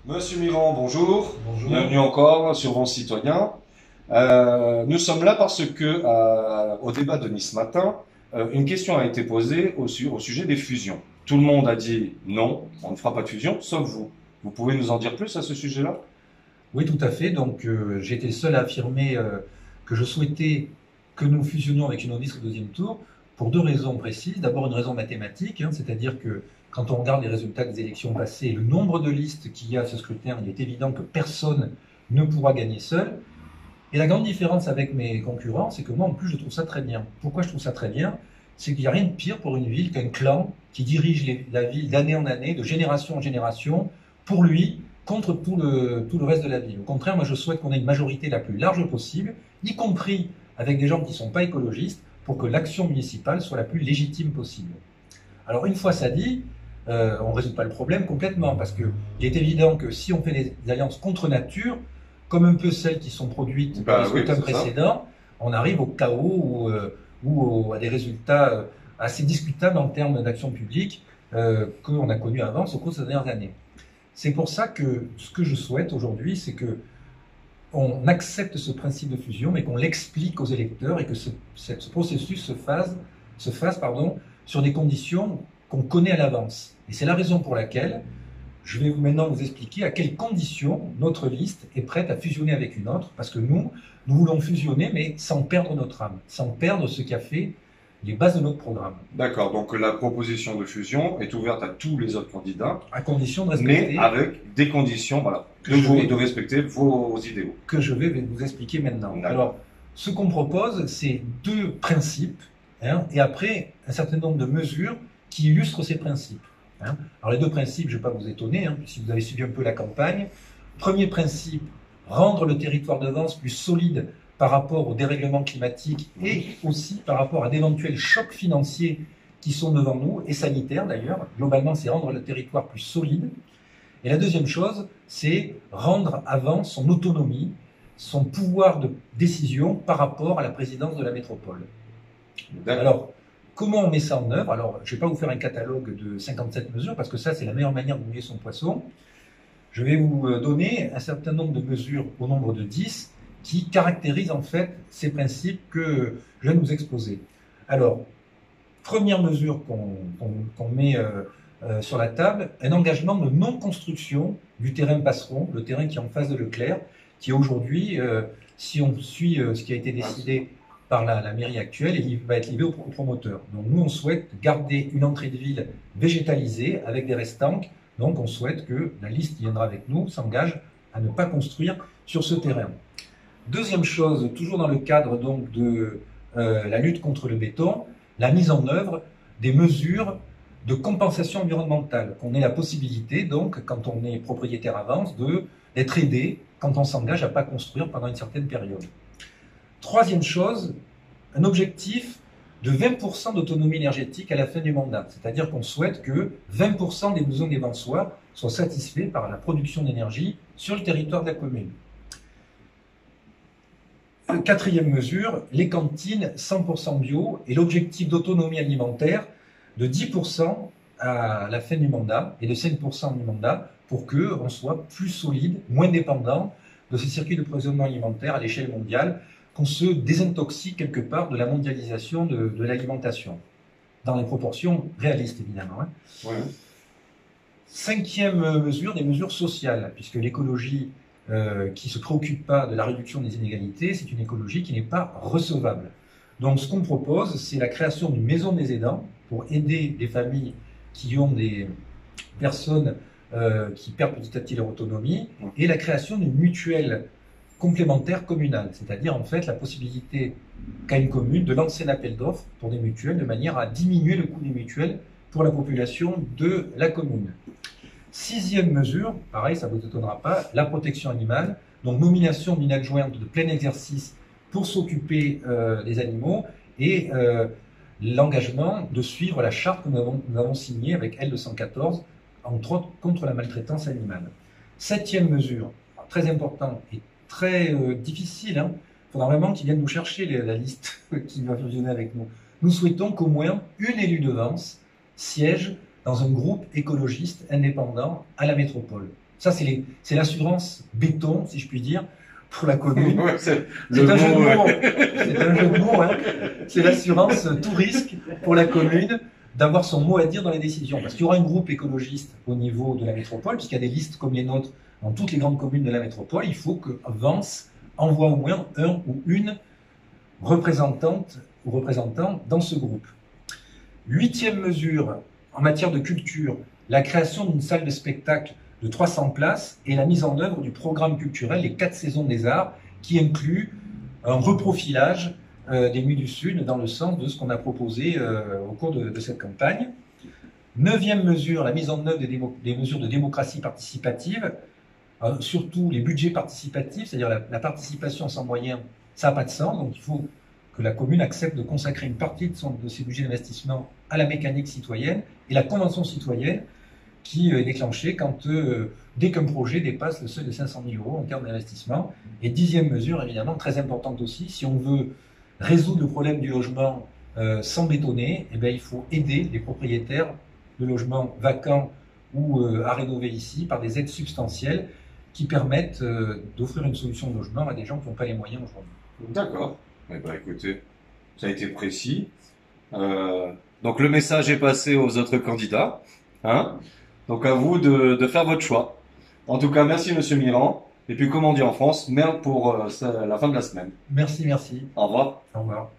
Monsieur Miron, bonjour. Bonjour. Bienvenue encore sur Vents Citoyens. Nous sommes là parce que, au débat de Nice matin, une question a été posée au sujet des fusions. Tout le monde a dit non, on ne fera pas de fusion, sauf vous. Vous pouvez nous en dire plus à ce sujet-là? Oui, tout à fait. Donc, j'ai été le seul à affirmer que je souhaitais que nous fusionnions avec Unionisti au deuxième tour pour deux raisons précises. D'abord, une raison mathématique, c'est-à-dire que quand on regarde les résultats des élections passées, le nombre de listes qu'il y a à ce scrutin, il est évident que personne ne pourra gagner seul. Et la grande différence avec mes concurrents, c'est que moi, en plus, je trouve ça très bien. Pourquoi je trouve ça très bien? C'est qu'il n'y a rien de pire pour une ville qu'un clan qui dirige la ville d'année en année, de génération en génération, pour lui, contre tout le reste de la ville. Au contraire, moi, je souhaite qu'on ait une majorité la plus large possible, y compris avec des gens qui ne sont pas écologistes, pour que l'action municipale soit la plus légitime possible. Alors, une fois ça dit, on ne résout pas le problème complètement, parce qu'il est évident que si on fait des alliances contre nature, comme un peu celles qui sont produites dans les scrutins précédents, on arrive au chaos ou à des résultats assez discutables en termes d'action publique qu'on a connus avant au cours de ces dernières années. C'est pour ça que ce que je souhaite aujourd'hui, c'est que on accepte ce principe de fusion, mais qu'on l'explique aux électeurs et que ce processus se fasse sur des conditions qu'on connaît à l'avance. Et c'est la raison pour laquelle je vais maintenant vous expliquer à quelles conditions notre liste est prête à fusionner avec une autre, parce que nous voulons fusionner, mais sans perdre notre âme, sans perdre ce qui a fait les bases de notre programme. D'accord, donc la proposition de fusion est ouverte à tous les autres candidats, à condition de respecter, mais avec des conditions, voilà, de respecter vos idéaux. Que je vais vous expliquer maintenant. Alors, ce qu'on propose, c'est deux principes, et après un certain nombre de mesures qui illustrent ces principes. Alors les deux principes, je ne vais pas vous étonner, si vous avez suivi un peu la campagne. Premier principe, rendre le territoire de Vence plus solide par rapport au dérèglement climatique et aussi par rapport à d'éventuels chocs financiers qui sont devant nous, et sanitaires d'ailleurs. Globalement, c'est rendre le territoire plus solide. Et la deuxième chose, c'est rendre à Vence son autonomie, son pouvoir de décision par rapport à la présidence de la métropole. Alors, comment on met ça en œuvre? Alors, je ne vais pas vous faire un catalogue de 57 mesures, parce que ça, c'est la meilleure manière de mouiller son poisson. Je vais vous donner un certain nombre de mesures, au nombre de 10, qui caractérisent en fait ces principes que je viens de vous exposer. Alors, première mesure qu'on met sur la table, un engagement de non-construction du terrain Passeron, le terrain qui est en face de Leclerc, qui aujourd'hui, si on suit ce qui a été décidé par la mairie actuelle, il va être livré aux promoteurs. Donc nous, on souhaite garder une entrée de ville végétalisée avec des restanques. Donc on souhaite que la liste qui viendra avec nous s'engage à ne pas construire sur ce terrain. Deuxième chose, toujours dans le cadre donc de la lutte contre le béton, la mise en œuvre des mesures de compensation environnementale, qu'on ait la possibilité, donc, quand on est propriétaire à Vence, d'être aidé quand on s'engage à ne pas construire pendant une certaine période. Troisième chose, un objectif de 20% d'autonomie énergétique à la fin du mandat. C'est-à-dire qu'on souhaite que 20% des besoins des Vensois soient satisfaits par la production d'énergie sur le territoire de la commune. Quatrième mesure, les cantines 100% bio et l'objectif d'autonomie alimentaire de 10% à la fin du mandat et de 5% du mandat pour qu'on soit plus solide, moins dépendant de ces circuits de provisionnement alimentaire à l'échelle mondiale, qu'on se désintoxique quelque part de la mondialisation de l'alimentation, dans les proportions réalistes évidemment. Ouais. Cinquième mesure, des mesures sociales, puisque l'écologie qui ne se préoccupe pas de la réduction des inégalités, c'est une écologie qui n'est pas recevable. Donc ce qu'on propose, c'est la création d'une maison des aidants pour aider des familles qui ont des personnes qui perdent petit à petit leur autonomie, et la création d'une mutuelle complémentaire communale, c'est-à-dire en fait la possibilité qu'a une commune de lancer un appel d'offres pour des mutuelles de manière à diminuer le coût des mutuelles pour la population de la commune. Sixième mesure, pareil, ça ne vous étonnera pas, la protection animale, donc nomination d'une adjointe de plein exercice pour s'occuper des animaux et l'engagement de suivre la charte que nous avons signée avec L214, entre autres contre la maltraitance animale. Septième mesure, très importante et très difficile, il faudra vraiment qu'ils viennent nous chercher la liste qui va fusionner avec nous. Nous souhaitons qu'au moins une élue de Vence siège dans un groupe écologiste indépendant à la métropole. Ça, c'est l'assurance béton, si je puis dire, pour la commune. Ouais, c'est un jeu de mots. C'est un jeu de mots. Hein. C'est l'assurance tout risque pour la commune d'avoir son mot à dire dans les décisions. Parce qu'il y aura un groupe écologiste au niveau de la métropole, puisqu'il y a des listes comme les nôtres dans toutes les grandes communes de la métropole. Il faut que Vence envoie au moins un ou une représentante ou représentant dans ce groupe. 8e mesure en matière de culture, la création d'une salle de spectacle de 300 places et la mise en œuvre du programme culturel Les 4 saisons des arts, qui inclut un reprofilage des Nuits du Sud dans le sens de ce qu'on a proposé au cours de cette campagne. 9e mesure, la mise en œuvre des mesures de démocratie participative, surtout les budgets participatifs, c'est-à-dire la participation sans moyens, ça n'a pas de sens, donc il faut que la commune accepte de consacrer une partie de ses budgets d'investissement à la mécanique citoyenne et la convention citoyenne qui est déclenchée dès qu'un projet dépasse le seuil de 500 000 € en termes d'investissement. Et 10e mesure, évidemment, très importante aussi, si on veut résoudre le problème du logement sans bétonner, eh bien, il faut aider les propriétaires de logements vacants ou à rénover ici par des aides substantielles qui permettent d'offrir une solution de logement à des gens qui n'ont pas les moyens aujourd'hui. D'accord. Eh ben, écoutez, ça a été précis. Donc le message est passé aux autres candidats. Hein, donc à vous de faire votre choix. En tout cas, merci Monsieur Mirand. Et puis comme on dit en France, merde pour la fin de la semaine. Merci, merci. Au revoir. Au revoir.